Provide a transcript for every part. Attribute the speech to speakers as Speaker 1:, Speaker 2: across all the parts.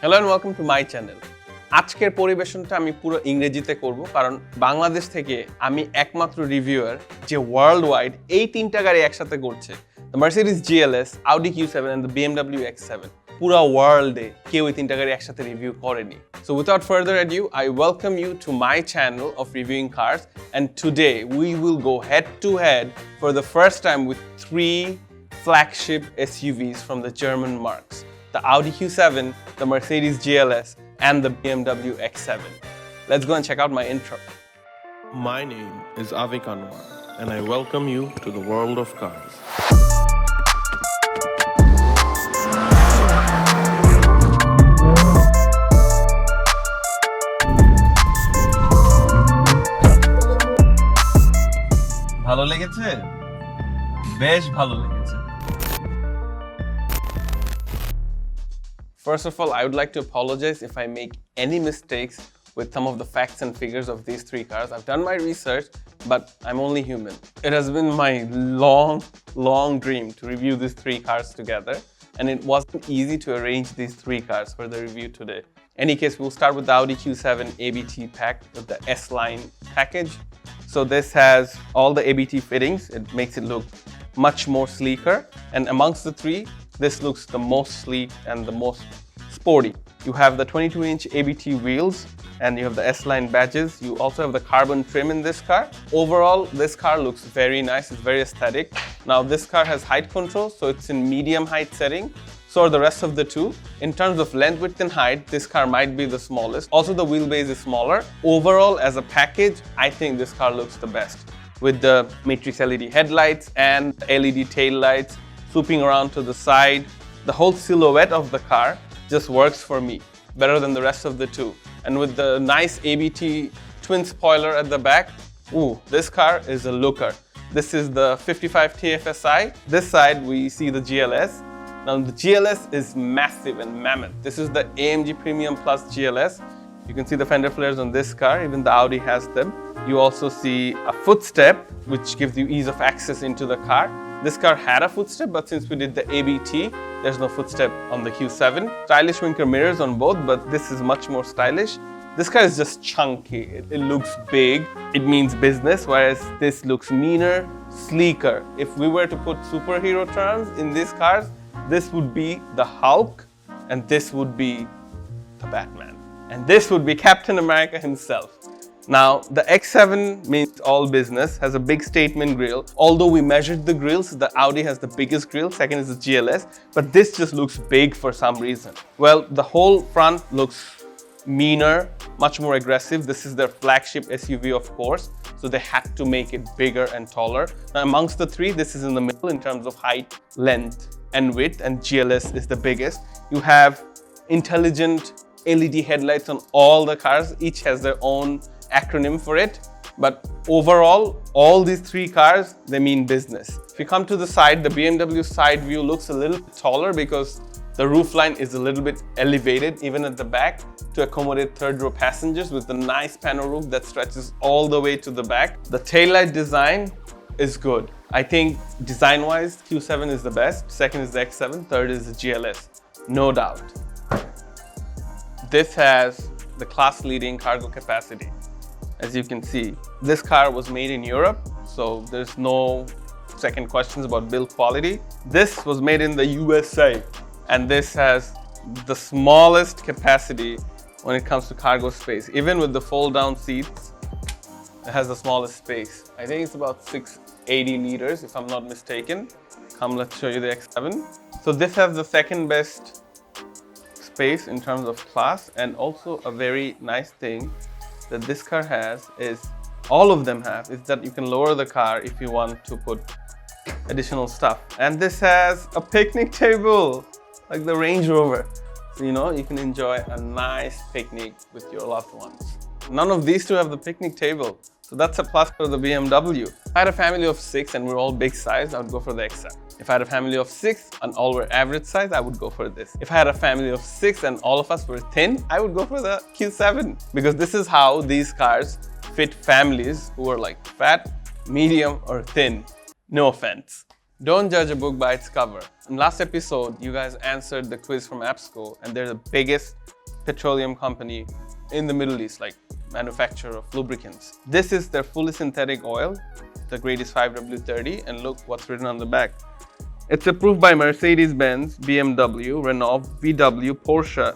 Speaker 1: Hello and welcome to my channel. আজকের পরিবেশনটা আমি পুরো ইংরেজিতে করব কারণ বাংলাদেশ থেকে আমি একমাত্র রিভিউয়ার যে ওয়ার্ল্ড ওয়াইড এই তিনটা গাড়ি একসাথে করছে। The Mercedes GLS, Audi Q7 and the BMW X7. পুরো ওয়ার্ল্ডে কেউ এই তিনটা গাড়ি একসাথে রিভিউ করেনি। So without further ado, I welcome you to my channel of reviewing cars, and today we will go head to head for the first time with three flagship SUVs from the German marques. The Audi Q7, the Mercedes GLS, and the BMW X7. Let's go and check out my intro.
Speaker 2: My name is Avik Anwar, and I welcome you to the world of cars.
Speaker 1: ভালো লেগেছে? বেশ ভালো লেগেছে। First of all, I would like to apologize if I make any mistakes with some of the facts and figures of these three cars. I've done my research, but I'm only human. It has been my long dream to review these three cars together, and it wasn't easy to arrange these three cars for the review today. In any case, we'll start with the Audi Q7 ABT pack with the S-Line package. So this has all the ABT fittings. It makes it look much more sleeker, and amongst the three, this looks the most sleek and the most sporty. You have the 22-inch ABT wheels and you have the S-Line badges. You also have the carbon trim in this car. Overall, this car looks very nice. It's very aesthetic. Now, this car has height control, so it's in medium height setting. So are the rest of the two. In terms of length, width and height, this car might be the smallest. Also, the wheelbase is smaller. Overall, as a package, I think this car looks the best. With the matrix LED headlights and LED tail lights, swooping around to the side. The whole silhouette of the car just works for me, better than the rest of the two. And with the nice ABT twin spoiler at the back, ooh, this car is a looker. This is the 55 TFSi. This side we see the GLS. Now the GLS is massive and mammoth. This is the AMG Premium Plus GLS. You can see the fender flares on this car, even the Audi has them. You also see a footstep, which gives you ease of access into the car. This car had a footstep, but since we did the ABT, there's no footstep on the Q7. Stylish winker mirrors on both, but this is much more stylish. This car is just chunky. It looks big. It means business, whereas this looks meaner, sleeker. If we were to put superhero terms in these cars, this would be the Hulk, and this would be the Batman. And this would be Captain America himself. Now, the X7 means all business, has a big statement grille. Although we measured the grills, the Audi has the biggest grille, second is the GLS, but this just looks big for some reason. Well, the whole front looks meaner, much more aggressive. This is their flagship SUV, of course, so they had to make it bigger and taller. Now, amongst the three, this is in the middle in terms of height, length, and width, and GLS is the biggest. You have intelligent LED headlights on all the cars. Each has their own acronym for it, but overall, all these three cars, they mean business. If you come to the side, the BMW side view looks a little bit taller because the roofline is a little bit elevated, even at the back, to accommodate third row passengers with the nice panel roof that stretches all the way to the back. The taillight design is good. I think design-wise, Q7 is the best, second is the X7, third is the GLS, no doubt. This has the class-leading cargo capacity. As you can see, this car was made in Europe, so there's no second questions about build quality. This was made in the USA, and this has the smallest capacity when it comes to cargo space. Even with the fold-down seats, it has the smallest space. I think it's about 680 liters, if I'm not mistaken. Come, let's show you the X7. So this has the second best space in terms of class, and also a very nice thing that this car has is, all of them have, is that you can lower the car if you want to put additional stuff. And this has a picnic table, like the Range Rover. So, you know, you can enjoy a nice picnic with your loved ones. None of these two have the picnic table, so that's a plus for the BMW. If I had a family of 6 and we're all big size, I would go for the X7. If I had a family of 6 and all were average size, I would go for this. If I had a family of 6 and all of us were thin, I would go for the Q7, because this is how these cars fit families who are like fat, medium, or thin. No offense. Don't judge a book by its cover. In last episode, you guys answered the quiz from Apsco, and they're the biggest petroleum company in the Middle East, like manufacturer of lubricants. This is their fully synthetic oil. The grade is 5W30, and look what's written on the back. It's approved by Mercedes Benz, BMW, Renault, VW, Porsche,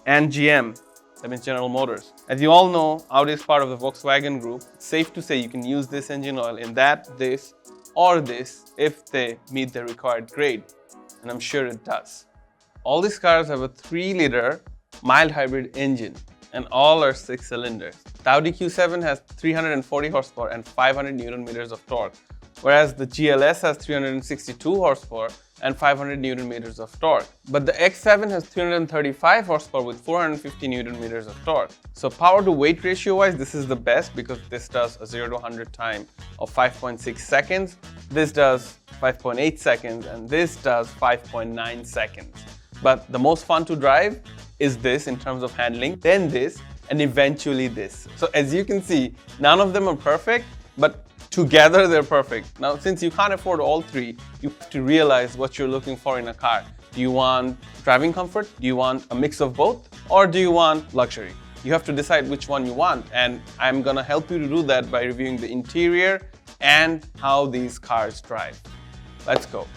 Speaker 1: and GM. That means General Motors. As you all know, Audi is part of the Volkswagen group. It's safe to say you can use this engine oil in that, this, or this if they meet the required grade. And I'm sure it does. All these cars have a 3-liter mild hybrid engine, and all are 6 cylinders. The Audi Q7 has 340 horsepower and 500 Newton meters of torque, whereas the GLS has 362 horsepower and 500 Newton meters of torque. But the X7 has 335 horsepower with 450 Newton meters of torque. So power to weight ratio wise, this is the best because this does a 0 to 100 time of 5.6 seconds. This does 5.8 seconds, and this does 5.9 seconds. But the most fun to drive is this in terms of handling, then this, and eventually this. So as you can see, none of them are perfect, but together they're perfect. Now, since you can't afford all three, you have to realize what you're looking for in a car. Do you want driving comfort? Do you want a mix of both? Or do you want luxury? You have to decide which one you want, and I'm gonna help you to do that by reviewing the interior and how these cars drive. Let's go.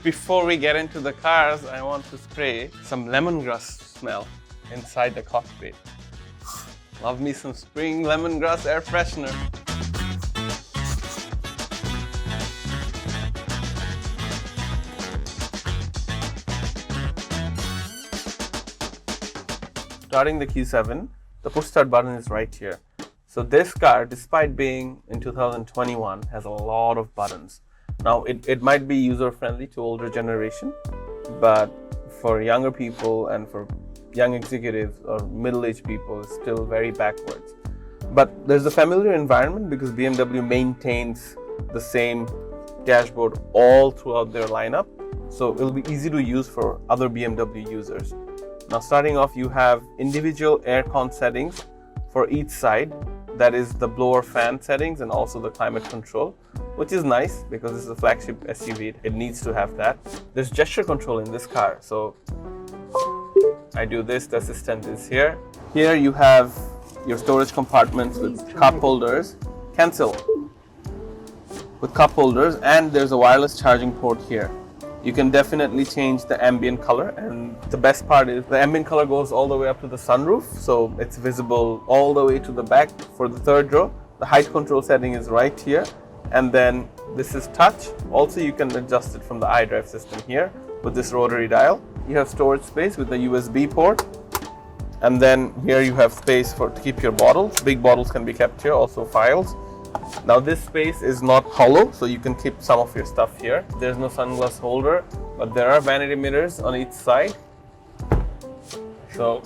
Speaker 1: Before we get into the cars, I want to spray some lemongrass smell inside the cockpit. Love me some Spring Lemongrass Air Freshener. Starting the Q7, the push start button is right here. So this car, despite being in 2021, has a lot of buttons. Now it might be user friendly to older generation, but for younger people and for young executives or middle-aged people, it's still very backwards. But there's a familiar environment because BMW maintains the same dashboard all throughout their lineup. So it'll be easy to use for other BMW users. Now starting off, you have individual aircon settings for each side. That is the blower fan settings and also the climate control, which is nice because this is a flagship SUV. It needs to have that. There's gesture control in this car. So I do this, the assistant is here. Here you have your storage compartments with cup holders. Cancel. With cup holders, and there's a wireless charging port here. You can definitely change the ambient color, and the best part is the ambient color goes all the way up to the sunroof, so it's visible all the way to the back for the third row. The height control setting is right here, and then this is touch. Also, you can adjust it from the iDrive system here with this rotary dial. You have storage space with the USB port, and then here you have space to keep your bottles. Big bottles can be kept here, also files. Now this space is not hollow, so you can keep some of your stuff here. There's no sunglass holder, but there are vanity mirrors on each side. So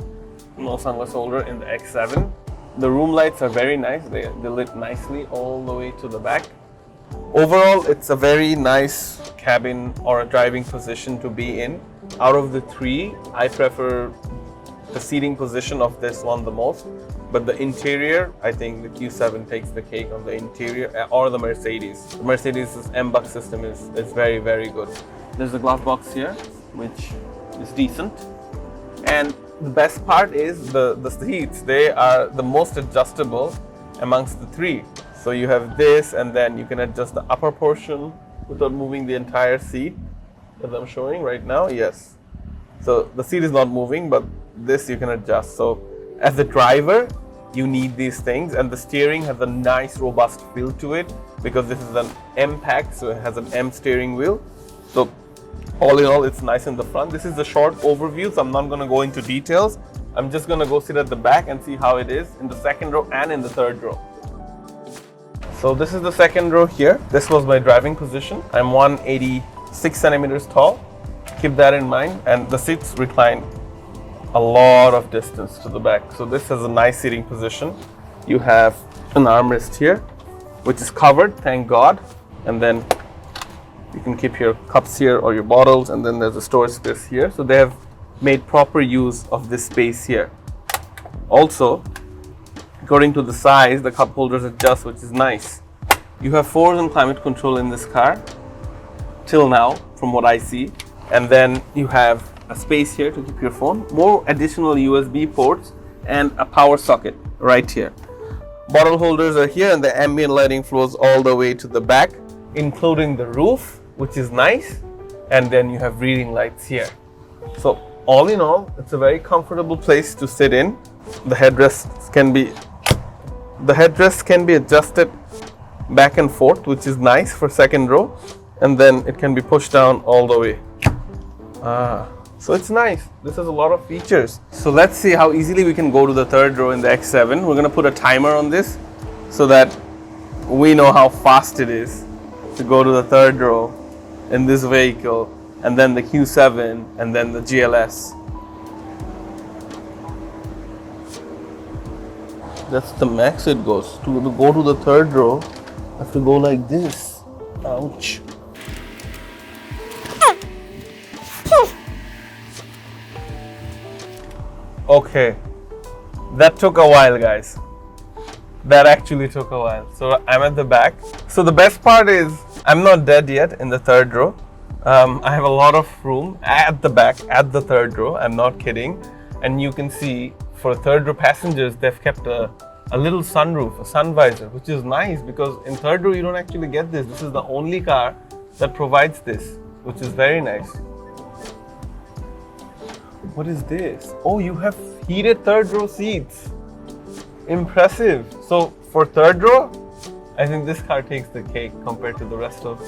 Speaker 1: no sunglass holder in the X7. The room lights are very nice. They lit nicely all the way to the back. Overall, it's a very nice cabin or a driving position to be in. Out of the three, I prefer the seating position of this one the most. But the interior, I think the Q7 takes the cake on the interior, or the Mercedes. The Mercedes' M-Buck system is very, very good. There's a glove box here, which is decent. And the best part is the seats. They are the most adjustable amongst the three. So you have this, and then you can adjust the upper portion without moving the entire seat, as I'm showing right now. Yes. So the seat is not moving, but this you can adjust. So as a driver, you need these things, and the steering has a nice robust feel to it because this is an M-Pack, so it has an M steering wheel. So all in all, it's nice in the front. This is a short overview, so I'm not going to go into details. I'm just going to go sit at the back and see how it is in the second row and in the third row. So this is the second row here. This was my driving position. I'm 186 centimeters tall. Keep that in mind, and the seats recline a lot of distance to the back. So this has a nice seating position. You have an armrest here, which is covered, thank God. And then you can keep your cups here or your bottles, and then there's a storage space here. So they have made proper use of this space here. Also, according to the size, the cup holders adjust, which is nice. You have 4 and climate control in this car. till now from what I see. And then you have a space here to keep your phone, more additional USB ports, and a power socket right here. Bottle holders are here, and the ambient lighting flows all the way to the back, including the roof, which is nice. And then you have reading lights here. So all in all, it's a very comfortable place to sit in. The headrest can be adjusted back and forth, which is nice for second row, and then it can be pushed down all the way. So it's nice. This has a lot of features. So let's see how easily we can go to the third row in the X7. We're gonna put a timer on this so that we know how fast it is to go to the third row in this vehicle, and then the Q7, and then the GLS. That's the max it goes. To go to the third row, I have to go like this. Ouch. Okay, that took a while, guys. That actually took a while. So I'm at the back. So the best part is I'm not dead yet in the third row. I have a lot of room at the back, at the third row. I'm not kidding. And you can see for third row passengers, they've kept a little sunroof, a sun visor, which is nice because in third row you don't actually get this. This is the only car that provides this, which is very nice. What is this? Oh, you have heated third row seats. Impressive. So for third row, I think this car takes the cake compared to the rest of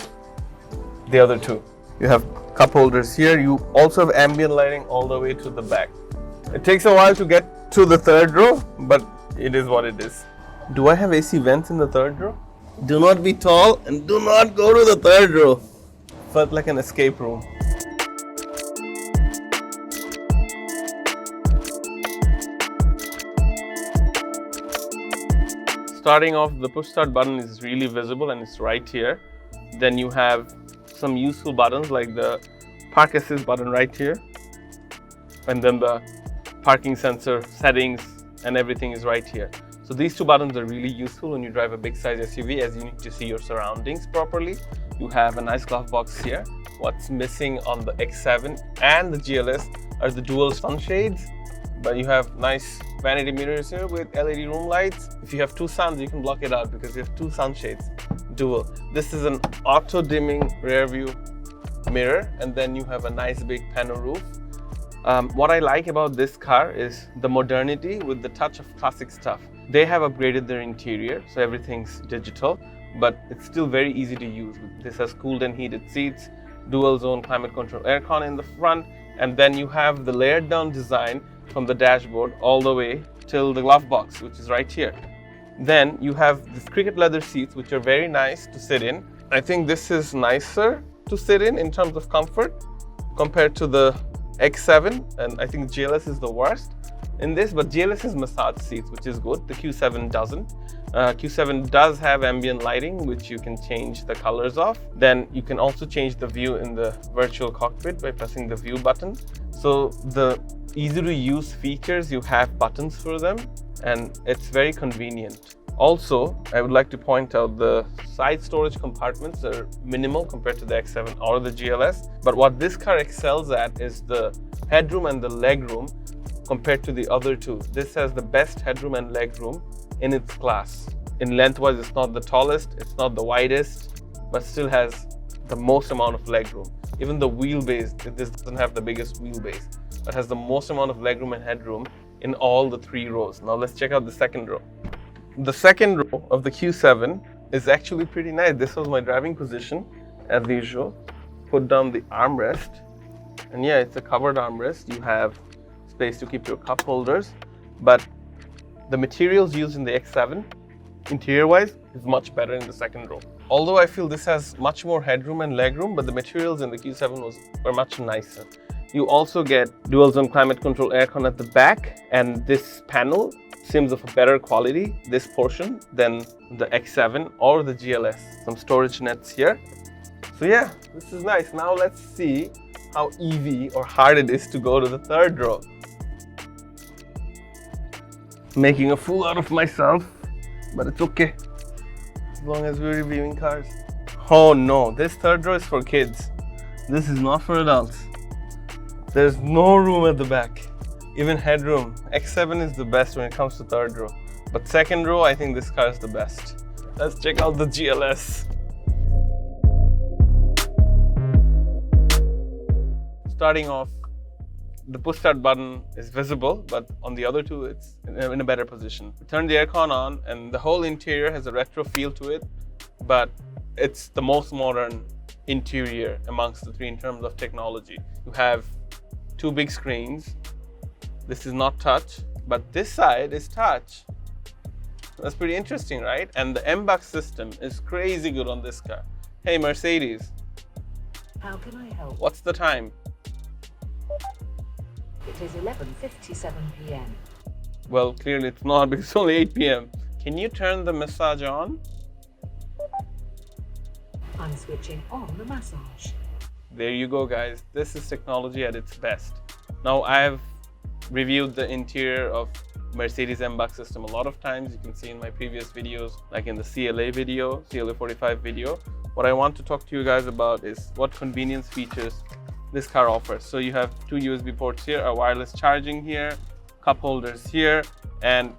Speaker 1: the other two. You have cup holders here. You also have ambient lighting all the way to the back. It takes a while to get to the third row, but it is what it is. Do I have AC vents in the third row? Do not be tall and do not go to the third row. Felt like an escape room. Starting off, the push start button is really visible and it's right here. Then you have some useful buttons like the park assist button right here. And then the parking sensor settings and everything is right here. So these two buttons are really useful when you drive a big size SUV, as you need to see your surroundings properly. You have a nice glove box here. What's missing on the X7 and the GLS are the dual sunshades, but you have nice vanity mirrors here with LED room lights. If you have two suns, you can block it out because you have two sunshades, dual. This is an auto dimming rear view mirror, and then you have a nice big panel roof. What I like about this car is the modernity with the touch of classic stuff. They have upgraded their interior, so everything's digital, but it's still very easy to use. This has cooled and heated seats, dual zone climate control aircon in the front, and then you have the layered down design from the dashboard all the way till the glove box, which is right here. Then you have these cricket leather seats, which are very nice to sit in. I think this is nicer to sit in terms of comfort compared to the X7, and I think GLS is the worst in this, but GLS has massage seats, which is good. The Q7 doesn't. Q7 does have ambient lighting, which you can change the colors of. Then you can also change the view in the virtual cockpit by pressing the view button. So the easy to use features, you have buttons for them, and it's very convenient. Also, I would like to point out the side storage compartments are minimal compared to the X7 or the GLS. But what this car excels at is the headroom and the legroom compared to the other two. This has the best headroom and legroom in its class. In lengthwise, it's not the tallest, it's not the widest, but still has the most amount of legroom. Even the wheelbase, this doesn't have the biggest wheelbase, but has the most amount of legroom and headroom in all the three rows. Now let's check out the second row. The second row of the Q7 is actually pretty nice. This was my driving position as usual. Put down the armrest, and yeah, it's a covered armrest. You have space to keep your cup holders, but the materials used in the X7 interior-wise is much better in the second row. Although I feel this has much more headroom and legroom, but the materials in the Q7 were much nicer. You also get dual zone climate control aircon at the back, and this panel seems of a better quality, this portion, than the X7 or the GLS. Some storage nets here. So yeah, this is nice. Now let's see how easy or hard it is to go to the third row. Making a fool out of myself, but it's okay, as long as we're reviewing cars. Oh no, this third row is for kids. This is not for adults. There's no room at the back. Even headroom. X7 is the best when it comes to third row. But second row, I think this car is the best. Let's check out the GLS. Starting off, the push start button is visible, but on the other two, it's in a better position. Turn the aircon on, and the whole interior has a retro feel to it, but it's the most modern interior amongst the three in terms of technology. You have two big screens. This is not touch, but this side is touch. That's pretty interesting, right? And the MBUX system is crazy good on this car. Hey, Mercedes.
Speaker 3: How can I help?
Speaker 1: What's the time?
Speaker 3: It is 11:57 p.m.
Speaker 1: Well, clearly it's not because it's only 8 p.m. Can you turn the massage on?
Speaker 3: I'm switching on the massage.
Speaker 1: There you go, guys. This is technology at its best. Now, I've reviewed the interior of Mercedes MBUX system a lot of times. You can see in my previous videos, like in the CLA video, CLA 45 video. What I want to talk to you guys about is what convenience features this car offers. So you have two USB ports here, a wireless charging here, cup holders here, and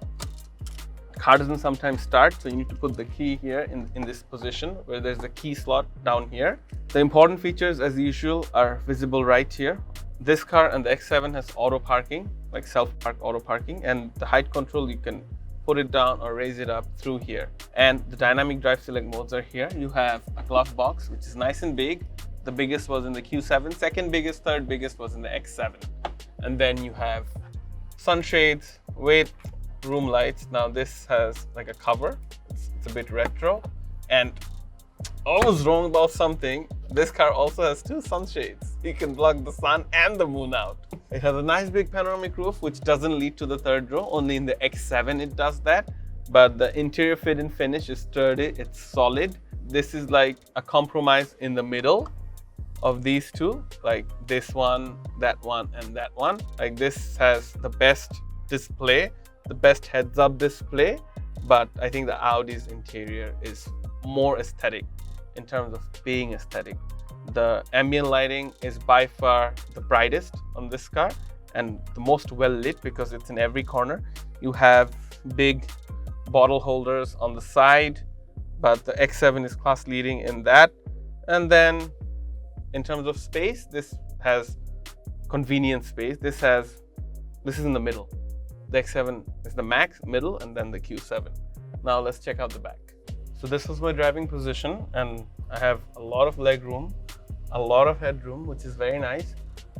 Speaker 1: car doesn't sometimes start, so you need to put the key here in this position where there's a key slot down here. The important features, as usual, are visible right here. This car and the X7 has auto parking, like self-park auto parking, and the height control, you can put it down or raise it up through here. And the dynamic drive select modes are here. You have a glove box, which is nice and big. The biggest was in the Q7, second biggest, third biggest was in the X7. And then you have sunshades with room lights. Now this has like a cover. It's a bit retro. And I was wrong about something. This car also has two sunshades. You can block the sun and the moon out. It has a nice big panoramic roof, which doesn't lead to the third row. Only in the X7 it does that. But the interior fit and finish is sturdy. It's solid. This is like a compromise in the middle of these two, like this one, that one, and that one. Like this has the best display, the best heads-up display, but I think the Audi's interior is more aesthetic in terms of being aesthetic. The ambient lighting is by far the brightest on this car and the most well lit because it's in every corner. You have big bottle holders on the side, but the X7 is class leading in that. And then in terms of space, this has convenient space. This is in the middle. The X7 is the max, middle, and then the Q7. Now let's check out the back. So this was my driving position, and I have a lot of leg room, a lot of headroom, which is very nice.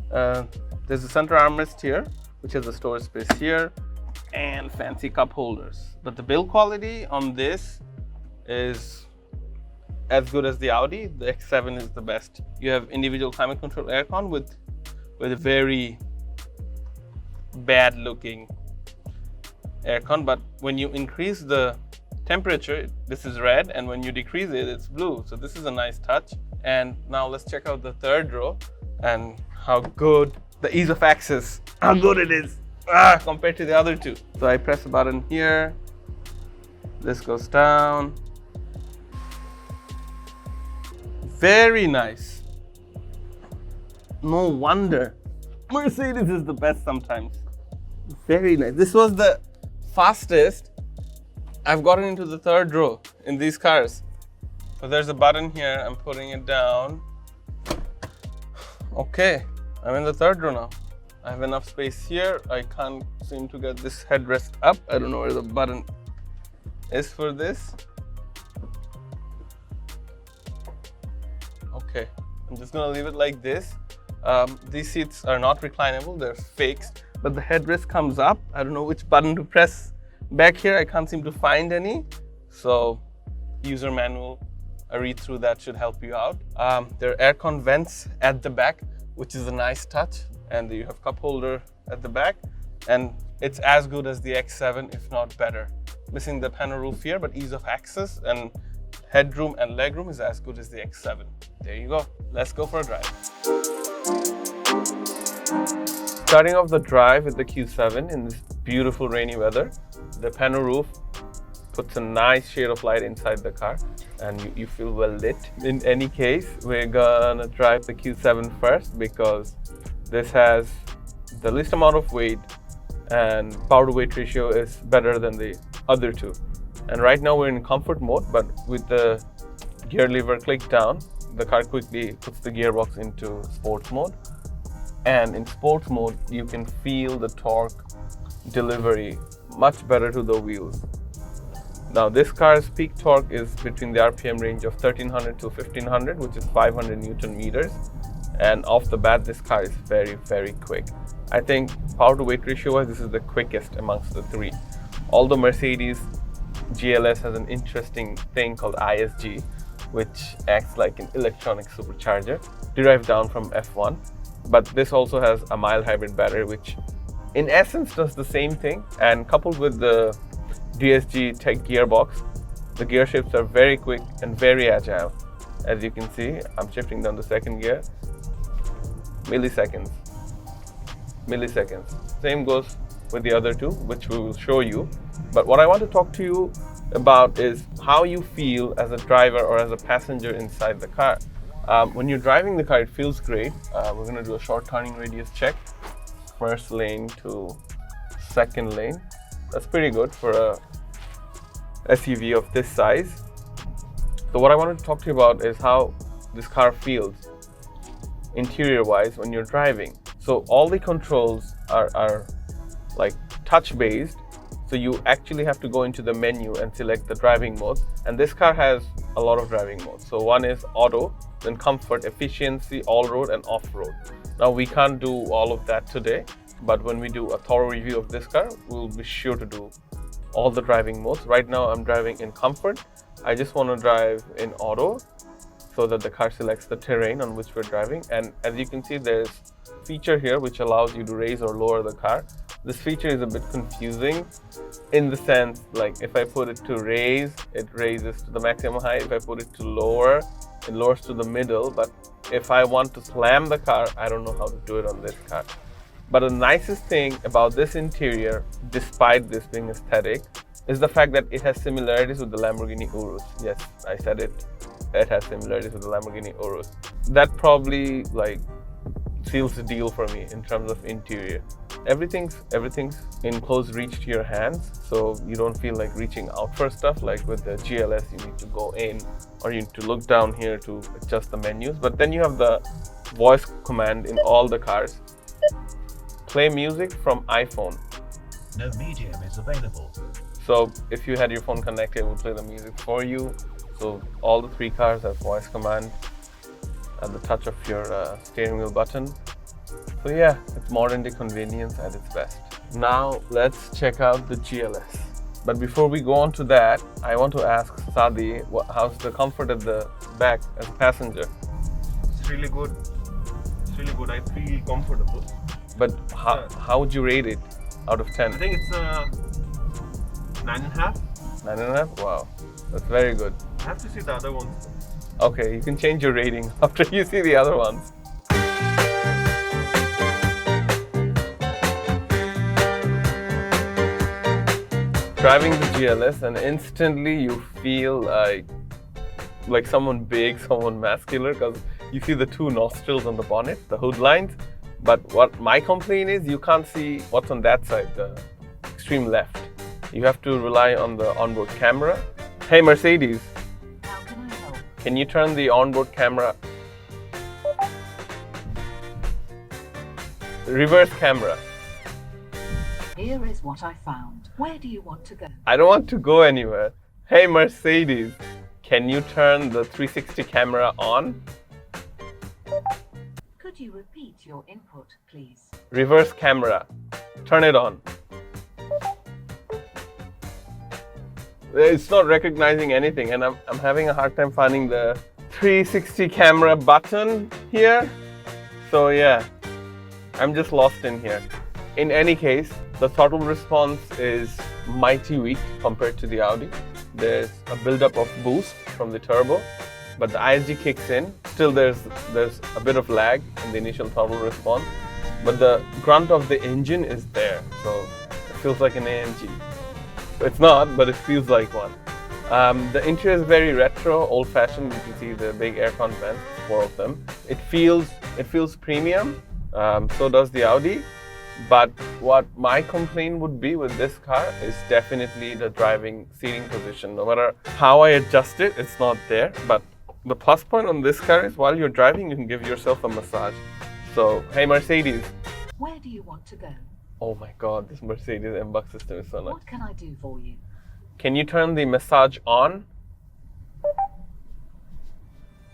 Speaker 1: There's a center armrest here, which has a storage space here, and fancy cup holders. But the build quality on this is as good as the Audi. The X7 is the best. You have individual climate control aircon with a very bad looking aircon, but when you increase the temperature, this is red, and when you decrease it, it's blue. So this is a nice touch. And now let's check out the third row and how good the ease of access, how good it is compared to the other two. So I press a button here, this goes down. Very nice. No wonder Mercedes is the best sometimes. Very nice. This was the fastest I've gotten into the third row in these cars. So there's a button here, I'm putting it down. Okay, I'm in the third row now. I have enough space here. I can't seem to get this headrest up. I don't know where the button is for this. Okay, I'm just gonna leave it like this. These seats are not reclinable, they're fixed, but the headrest comes up. I don't know which button to press back here. I can't seem to find any. So user manual, a read through that should help you out. There are aircon vents at the back, which is a nice touch. And you have cup holder at the back. And it's as good as the X7, if not better. Missing the panel roof here, but ease of access and headroom and legroom is as good as the X7. There you go. Let's go for a drive. Starting off the drive with the Q7 in this beautiful rainy weather. The panel roof puts a nice shade of light inside the car. and you feel well lit. In any case, we're gonna drive the Q7 first because this has the least amount of weight and power to weight ratio is better than the other two. And right now we're in comfort mode, but with the gear lever click down, the car quickly puts the gearbox into sports mode. And in sports mode, you can feel the torque delivery much better to the wheels. Now this car's peak torque is between the RPM range of 1300 to 1500, which is 500 Newton meters. And off the bat, this car is very, very quick. I think power to weight ratio wise, this is the quickest amongst the three. Although Mercedes GLS has an interesting thing called ISG, which acts like an electronic supercharger derived down from F1. But this also has a mild hybrid battery, which in essence does the same thing. And coupled with the DSG Tech gearbox, the gear shifts are very quick and very agile. As you can see, I'm shifting down to second gear. Milliseconds. Same goes with the other two, which we will show you. But what I want to talk to you about is how you feel as a driver or as a passenger inside the car. When you're driving the car, it feels great. We're going to do a short turning radius check. First lane to second lane. That's pretty good for a SUV of this size. So what I wanted to talk to you about is how this car feels interior wise when you're driving. So all the controls are like touch based. So you actually have to go into the menu and select the driving mode. And this car has a lot of driving modes. So one is auto, then comfort, efficiency, all-road, and off-road. Now we can't do all of that today, but when we do a thorough review of this car, we'll be sure to do all the driving modes. Right now I'm driving in comfort. I just want to drive in auto so that the car selects the terrain on which we're driving. And as you can see, there's a feature here which allows you to raise or lower the car. This feature is a bit confusing in the sense, like if I put it to raise, it raises to the maximum height. If I put it to lower, it lowers to the middle. But if I want to slam the car, I don't know how to do it on this car. But the nicest thing about this interior, despite this being aesthetic, is the fact that it has similarities with the Lamborghini Urus. Yes, I said it. It has similarities with the Lamborghini Urus. That probably like seals the deal for me in terms of interior. Everything's in close reach to your hands, so you don't feel like reaching out for stuff. Like with the GLS, you need to go in or you need to look down here to adjust the menus. But then you have the voice command in all the cars. Play music from iPhone.
Speaker 4: No medium is available.
Speaker 1: So if you had your phone connected, it would play the music for you. So all the three cars have voice command at the touch of your steering wheel button. So yeah, it's modern day convenience at its best. Now let's check out the GLS. But before we go on to that, I want to ask Sadi, how's the comfort at the back as a passenger?
Speaker 2: It's really good. I feel comfortable.
Speaker 1: But how would you rate it out of 10?
Speaker 2: I think it's 9.5.
Speaker 1: 9.5? Wow, that's very good.
Speaker 2: I have to see the other ones.
Speaker 1: Okay, you can change your rating after you see the other ones. Driving the GLS and instantly you feel like someone big, someone muscular, because you see the two nostrils on the bonnet, the hood lines. But what my complaint is, you can't see what's on that side, the extreme left. You have to rely on the onboard camera. Hey Mercedes,
Speaker 3: How can I help?
Speaker 1: can you turn the onboard camera? Reverse camera.
Speaker 3: Here is what I found. Where do you want to go?
Speaker 1: I don't want to go anywhere. Hey Mercedes, can you turn the 360 camera on?
Speaker 3: Could you repeat your input, please?
Speaker 1: Reverse camera. Turn it on. It's not recognizing anything, and I'm having a hard time finding the 360 camera button here. So yeah, I'm just lost in here. In any case, the throttle response is mighty weak compared to the Audi. There's a buildup of boost from the turbo, but the ISG kicks in. Still there's a bit of lag in the initial throttle response, but the grunt of the engine is there, so it feels like an AMG. It's not, but it feels like one. The interior is very retro, old-fashioned. You can see the big aircon vents, 4 of them. It feels premium. So does the Audi. But what my complaint would be with this car is definitely the driving seating position. No matter how I adjust it, it's not there. But the plus point on this car is while you're driving, you can give yourself a massage. So, hey Mercedes.
Speaker 3: Where do you want to go?
Speaker 1: Oh my God, this Mercedes M-Buck system is so nice.
Speaker 3: What can I do for you?
Speaker 1: Can you turn the massage on?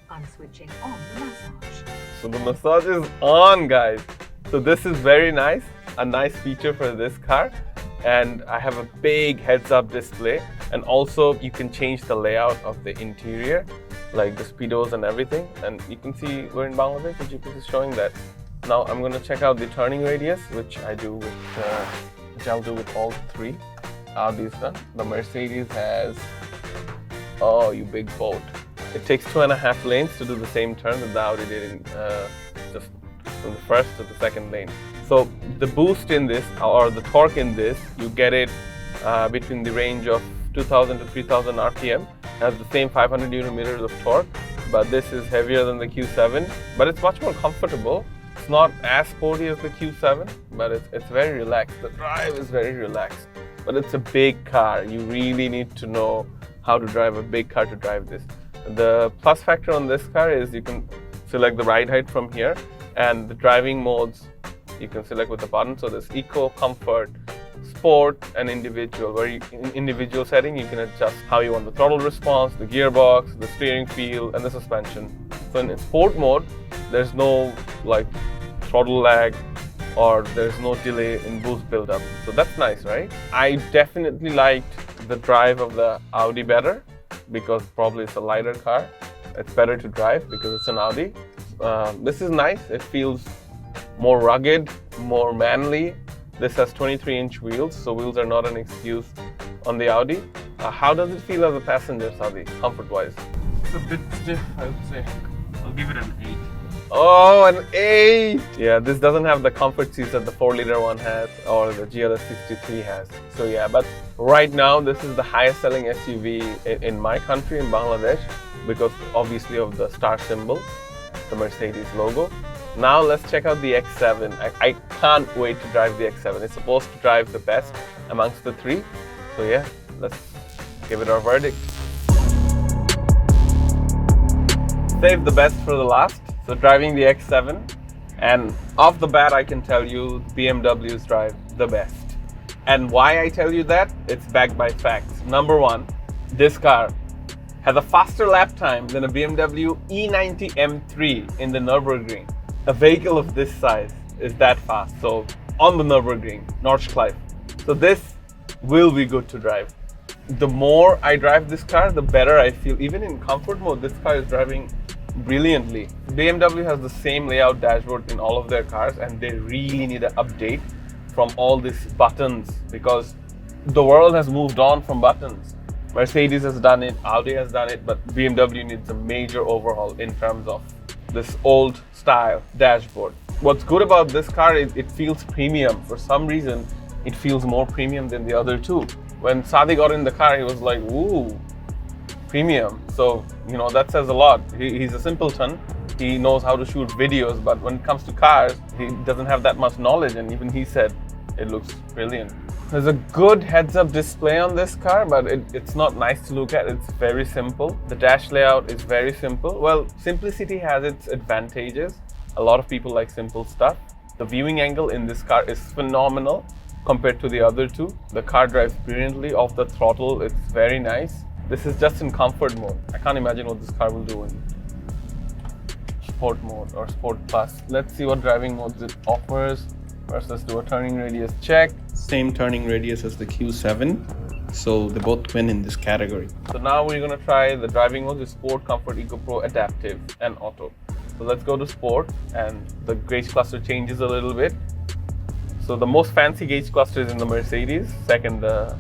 Speaker 3: I'm switching on the massage.
Speaker 1: So the massage is on, guys. So this is very nice, a nice feature for this car. And I have a big heads-up display. And also you can change the layout of the interior, like the speedos and everything. And you can see we're in Bangladesh, the GPS is showing that. Now I'm gonna check out the turning radius, which I'll do with all 3. Audi's done. The Mercedes has, oh, you big boat. It takes 2.5 lanes to do the same turn that the Audi did in just from the first to the second lane. So the boost in this, or the torque in this, you get it between the range of 2000 to 3000 RPM. It has the same 500 Nm of torque, but this is heavier than the Q7, but it's much more comfortable. It's not as sporty as the Q7, but it's very relaxed. The drive is very relaxed, but it's a big car. You really need to know how to drive a big car to drive this. The plus factor on this car is you can select the ride height from here, and the driving modes you can select with the button. So there's Eco, Comfort, Sport, and Individual, where in individual setting you can adjust how you want the throttle response, the gearbox, the steering feel, and the suspension. So in Sport mode, there's no like throttle lag, or there's no delay in boost buildup. So that's nice, right? I definitely liked the drive of the Audi better, because probably it's a lighter car. It's better to drive because it's an Audi. This is nice. It feels more rugged, more manly. This has 23-inch wheels, so wheels are not an excuse on the Audi. How does it feel as a passenger, Sadi, comfort-wise?
Speaker 2: It's a bit stiff, I would say. I'll give it an 8.
Speaker 1: Oh, an 8! Yeah, this doesn't have the comfort seats that the 4-liter one has or the GLS 63 has. So yeah, but right now this is the highest selling SUV in my country, in Bangladesh, because obviously of the star symbol, the Mercedes logo. Now let's check out the X7. I can't wait to drive the X7. It's supposed to drive the best amongst the 3. So yeah, let's give it our verdict. Save the best for the last. So driving the X7, and off the bat I can tell you BMW's drive the best. And why I tell you that? It's backed by facts. Number 1, this car has a faster lap time than a BMW E90 M3 in the Nürburgring. A vehicle of this size is that fast. So on the Nürburgring, Nordschleife. So this will be good to drive. The more I drive this car, the better I feel. Even in comfort mode, this car is driving brilliantly. BMW has the same layout dashboard in all of their cars, and they really need an update from all these buttons, because the world has moved on from buttons. Mercedes has done it, Audi has done it, but BMW needs a major overhaul in terms of this old style dashboard. What's good about this car is it feels premium. For some reason, it feels more premium than the other 2. When Sadi got in the car, he was like, ooh, premium. So, you know, that says a lot. He's a simpleton. He knows how to shoot videos, but when it comes to cars, he doesn't have that much knowledge, and even he said it looks brilliant. There's a good heads-up display on this car, but it's not nice to look at. It's very simple. The dash layout is very simple. Well, simplicity has its advantages. A lot of people like simple stuff. The viewing angle in this car is phenomenal compared to the other 2. The car drives brilliantly off the throttle. It's very nice. This is just in comfort mode. I can't imagine what this car will do in sport mode or sport plus. Let's see what driving modes it offers. First, let's do a turning radius check. Same turning radius as the Q7. So they both win in this category. So now we're gonna try the driving modes: Sport, Comfort, Eco Pro, Adaptive, and Auto. So let's go to Sport, and the gauge cluster changes a little bit. So the most fancy gauge cluster is in the Mercedes, second the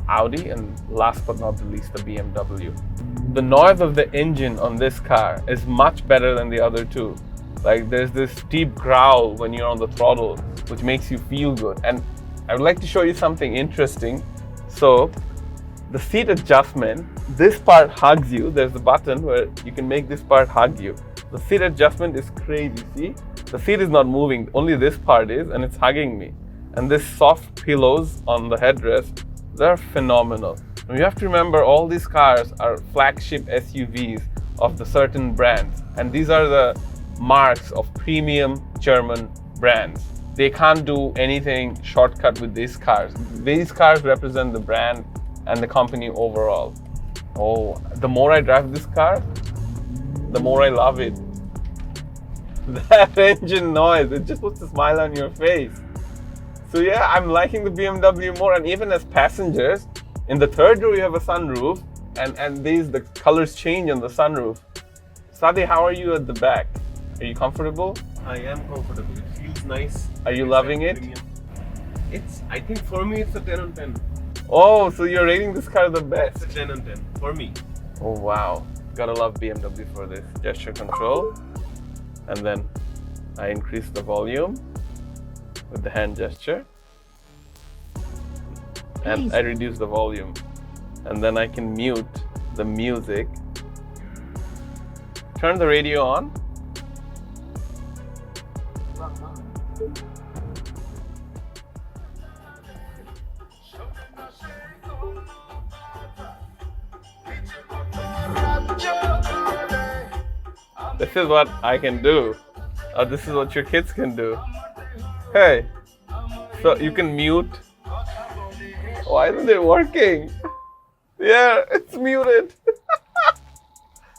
Speaker 1: Audi, and last but not the least the BMW. The noise of the engine on this car is much better than the other 2. Like, there's this deep growl when you're on the throttle, which makes you feel good. And I would like to show you something interesting. So The seat adjustment, this part hugs you. There's a button where you can make this part hug you. The seat adjustment is crazy, see? The seat is not moving, only this part is, and it's hugging me. And this soft pillows on the headrest, they're phenomenal. Now you have to remember all these cars are flagship SUVs of the certain brands. And these are the marks of premium German brands. They can't do anything shortcut with these cars. These cars represent the brand and the company overall. Oh, the more I drive this car, the more I love it. That engine noise, it just puts a smile on your face. So yeah, I'm liking the BMW more, and even as passengers, in the third row you have a sunroof, and the colors change on the sunroof. Sadi, how are you at the back? Are you comfortable?
Speaker 2: I am comfortable. It feels nice.
Speaker 1: Are you loving it?
Speaker 2: I think for me it's a 10 on 10.
Speaker 1: Oh, so you're rating this car the best.
Speaker 2: It's a 10 on 10 for me.
Speaker 1: Oh wow, gotta love BMW for this. Gesture control, and then I increase the volume with the hand gesture, and I reduce the volume, and then I can mute the music. Turn the radio on. This is what I can do. Or this is what your kids can do. Hey, so you can mute. Why isn't it working? Yeah, it's muted.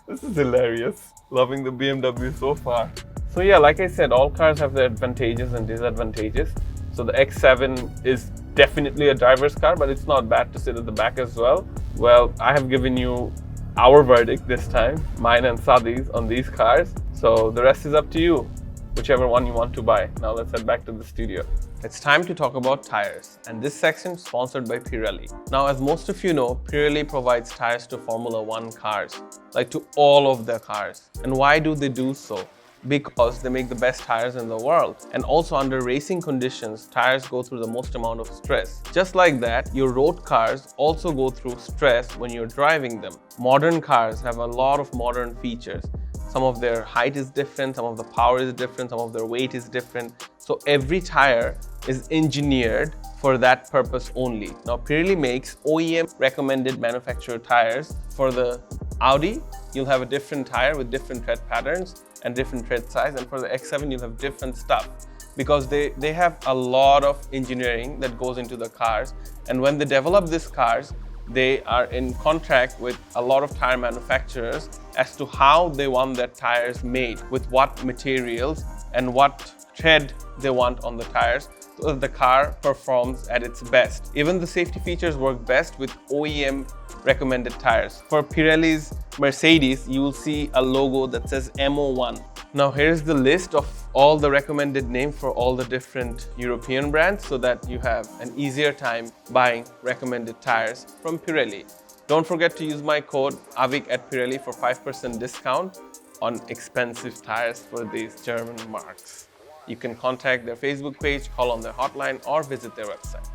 Speaker 1: This is hilarious. Loving the BMW so far. So yeah, like I said, all cars have their advantages and disadvantages. So the X7 is definitely a driver's car, but it's not bad to sit at the back as well. Well, I have given you our verdict this time, mine and Sadi's, on these cars. So the rest is up to you, whichever one you want to buy. Now let's head back to the studio. It's time to talk about tires, and this section is sponsored by Pirelli. Now, as most of you know, Pirelli provides tires to Formula 1 cars, like to all of their cars. And why do they do so? Because they make the best tires in the world. And also under racing conditions, tires go through the most amount of stress. Just like that, your road cars also go through stress when you're driving them. Modern cars have a lot of modern features. Some of their height is different, some of the power is different, some of their weight is different. So every tire is engineered for that purpose only. Now Pirelli makes OEM recommended manufacturer tires. For the Audi, you'll have a different tire with different tread patterns and different tread size, and for the X7 you'll have different stuff because they have a lot of engineering that goes into the cars, and when they develop these cars they are in contract with a lot of tire manufacturers as to how they want their tires made, with what materials and what tread they want on the tires, so that the car performs at its best. Even the safety features work best with OEM recommended tires. For Pirelli's Mercedes, you will see a logo that says MO1. Now here's the list of all the recommended names for all the different European brands so that you have an easier time buying recommended tires from Pirelli. Don't forget to use my code AVIK at Pirelli for 5% discount on expensive tires for these German marques. You can contact their Facebook page, call on their hotline, or visit their website.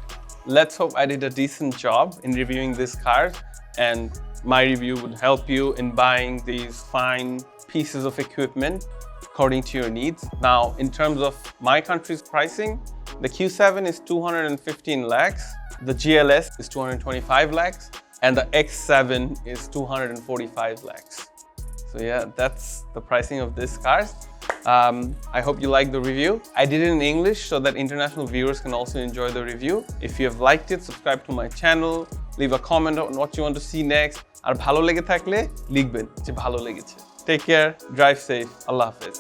Speaker 1: Let's hope I did a decent job in reviewing these cars, and my review would help you in buying these fine pieces of equipment according to your needs. Now, in terms of my country's pricing, the Q7 is 215 lakhs, the GLS is 225 lakhs, and the X7 is 245 lakhs. So yeah, that's the pricing of these cars. I hope you liked the review. I did it in English so that international viewers can also enjoy the review. If you have liked it, subscribe to my channel, leave a comment on what you want to see next. আর ভালো লেগে থাকলে লিখবেন যে ভালো লেগেছে। Take care, drive safe, Allah Hafiz.